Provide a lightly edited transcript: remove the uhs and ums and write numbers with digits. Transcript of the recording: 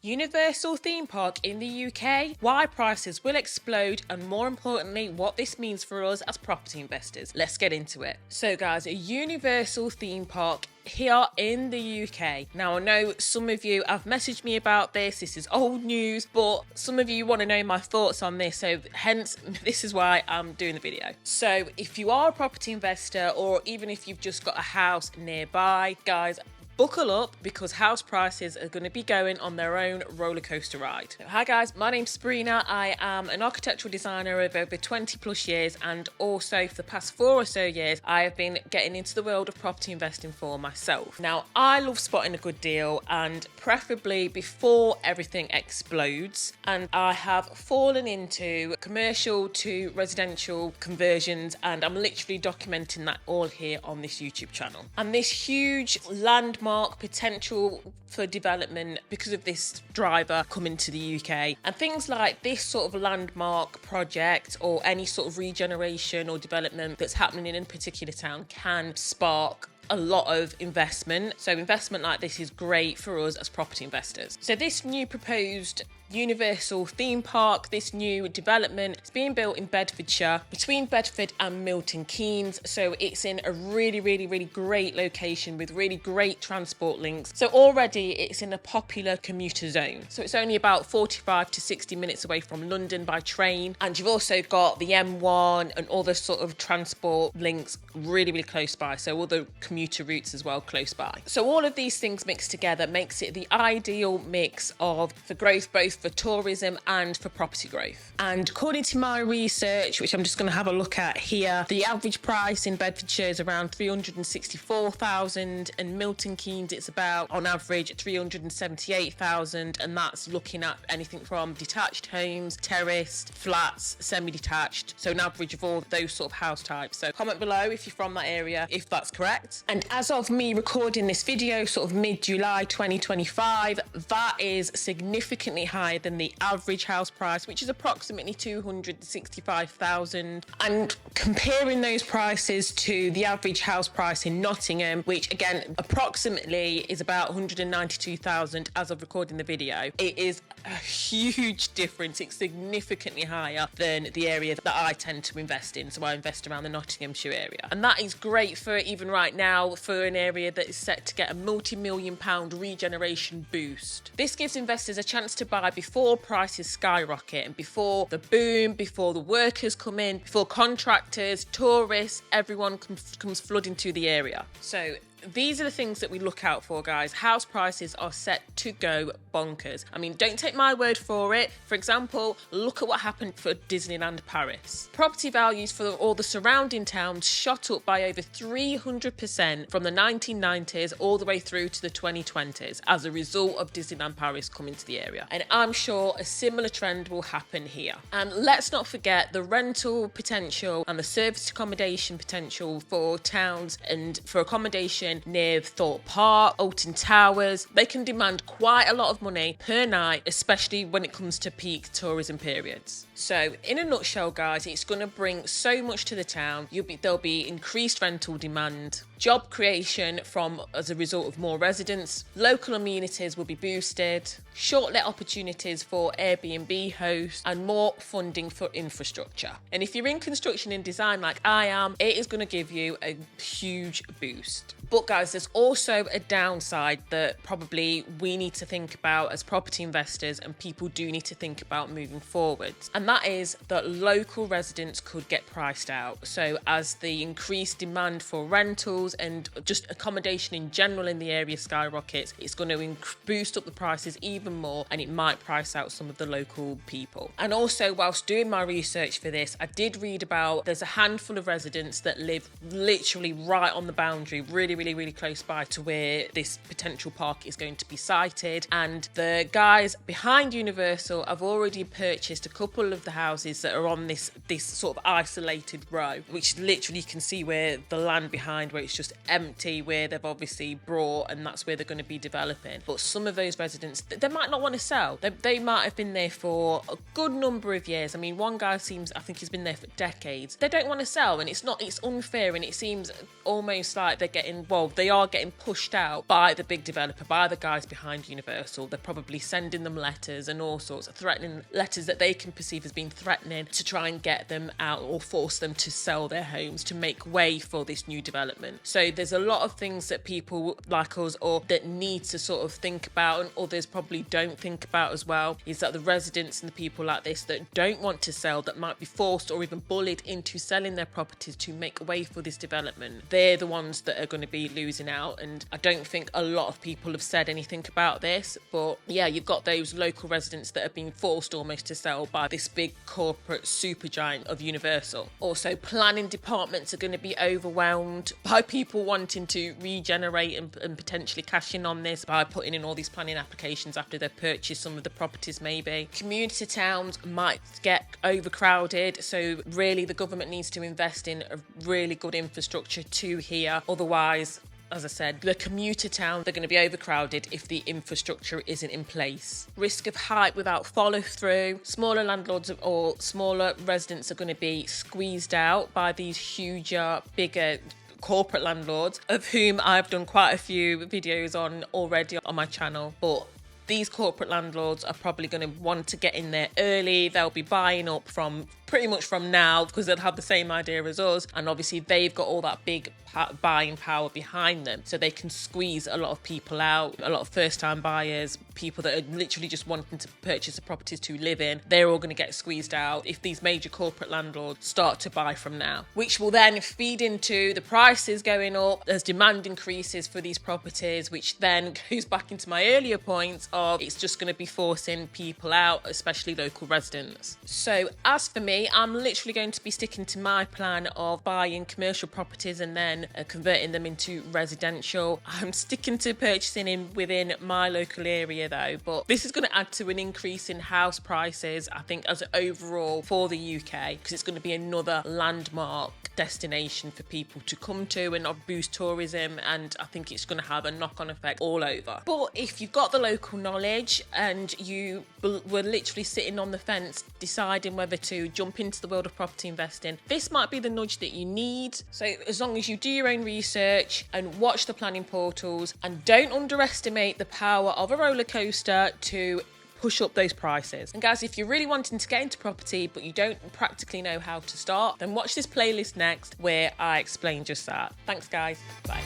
Universal theme park in the UK, why prices will explode, and more importantly, what this means for us as property investors. Let's get into it. So guys, a Universal theme park here in the UK. Now I know some of you have messaged me about this is old news, but some of you want to know my thoughts on this, so hence this is why I'm doing the video. So if you are a property investor, or even if you've just got a house nearby, guys, buckle up because house prices are going to be going on their own roller coaster ride. Hi guys, my name's Sabrina. I am an architectural designer of over 20 plus years, and also for the past 4 or so years I have been getting into the world of property investing for myself. Now I love spotting a good deal, and preferably before everything explodes, and I have fallen into commercial to residential conversions, and I'm literally documenting that all here on this YouTube channel. And this huge landmark potential for development because of this driver coming to the UK, and things like this sort of landmark project or any sort of regeneration or development that's happening in a particular town can spark a lot of investment. So investment like this is great for us as property investors. So this new proposed Universal theme park, this new development, is being built in Bedfordshire between Bedford and Milton Keynes. So it's in a really great location with really great transport links. So already it's in a popular commuter zone. So it's only about 45 to 60 minutes away from London by train. And you've also got the M1 and all the sort of transport links really close by. So all the commuter routes as well close by. So all of these things mixed together makes it the ideal mix for growth, both for tourism and for property growth. And according to my research, which I'm just going to have a look at here, the average price in Bedfordshire is around 364,000, and Milton Keynes it's about on average 378,000, and that's looking at anything from detached homes, terraced, flats, semi-detached, so an average of all those sort of house types. So comment below if you're from that area if that's correct. And as of me recording this video sort of mid-July 2025, that is significantly higher than the average house price, which is approximately 265,000. And comparing those prices to the average house price in Nottingham, which again approximately is about 192,000 as of recording the video, it is a huge difference. It's significantly higher than the area that I tend to invest in. So I invest around the Nottinghamshire area, and that is great for even right now for an area that is set to get a multi-million-pound regeneration boost. This gives investors a chance to buy before prices skyrocket, and before the boom, before the workers come in, before contractors, tourists, everyone comes flooding to the area. So these are the things that we look out for, guys. House prices are set to go bonkers. I mean, don't take my word for it. For example, look at what happened for Disneyland Paris. Property values for all the surrounding towns shot up by over 300% from the 1990s all the way through to the 2020s as a result of Disneyland Paris coming to the area. And I'm sure a similar trend will happen here. And let's not forget the rental potential and the service accommodation potential for towns and for accommodation near Thorpe Park, Alton Towers. They can demand quite a lot of money per night, especially when it comes to peak tourism periods. So in a nutshell, guys, it's going to bring so much to the town. There'll be increased rental demand, job creation as a result of more residents, local amenities will be boosted, short-let opportunities for Airbnb hosts, and more funding for infrastructure. And if you're in construction and design like I am, it is going to give you a huge boost. But guys, there's also a downside that probably we need to think about as property investors, and people do need to think about moving forwards. And that is that local residents could get priced out. So as the increased demand for rentals and just accommodation in general in the area skyrockets, it's going to boost up the prices even more, and it might price out some of the local people. And also, whilst doing my research for this, I did read about there's a handful of residents that live literally right on the boundary, really close by to where this potential park is going to be sited. And the guys behind Universal have already purchased a couple of the houses that are on this sort of isolated row, which literally you can see where the land behind where it's just empty where they've obviously brought, and that's where they're going to be developing. But some of those residents, they might not want to sell. They might have been there for a good number of years. I mean, one guy I think he's been there for decades. They don't want to sell, and it's unfair, and it seems almost like they are getting pushed out by the big developer, by the guys behind Universal. They're probably sending them letters and all sorts of threatening letters that they can perceive as being threatening to try and get them out or force them to sell their homes to make way for this new development. So there's a lot of things that people like us or that need to sort of think about, and others probably don't think about as well, is that the residents and the people like this that don't want to sell, that might be forced or even bullied into selling their properties to make way for this development, they're the ones that are going to be losing out. And I don't think a lot of people have said anything about this, but yeah, you've got those local residents that have been forced almost to sell by this big corporate supergiant of Universal. Also, planning departments are going to be overwhelmed by people wanting to regenerate and potentially cash in on this by putting in all these planning applications after they've purchased some of the properties maybe. Community towns might get overcrowded, so really the government needs to invest in a really good infrastructure to here. Otherwise, as I said, the commuter town, they're going to be overcrowded if the infrastructure isn't in place. Risk of hype without follow through. Smaller landlords or smaller residents are going to be squeezed out by these huger, bigger corporate landlords, of whom I've done quite a few videos on already on my channel. But these corporate landlords are probably going to want to get in there early. They'll be buying up from pretty much from now because they'll have the same idea as us, and obviously they've got all that big buying power behind them, so they can squeeze a lot of people out. A lot of first-time buyers, people that are literally just wanting to purchase the properties to live in, they're all going to get squeezed out if these major corporate landlords start to buy from now, which will then feed into the prices going up as demand increases for these properties, which then goes back into my earlier points of it's just going to be forcing people out, especially local residents. So as for me, I'm literally going to be sticking to my plan of buying commercial properties and then converting them into residential. I'm sticking to purchasing within my local area though, but this is going to add to an increase in house prices, I think, as overall for the UK, because it's going to be another landmark destination for people to come to and boost tourism, and I think it's going to have a knock-on effect all over. But if you've got the local knowledge and you were literally sitting on the fence deciding whether to jump into the world of property investing, this might be the nudge that you need. So as long as you do your own research and watch the planning portals, and don't underestimate the power of a roller coaster to push up those prices. And guys, if you're really wanting to get into property but you don't practically know how to start, then watch this playlist next where I explain just that. Thanks guys, bye.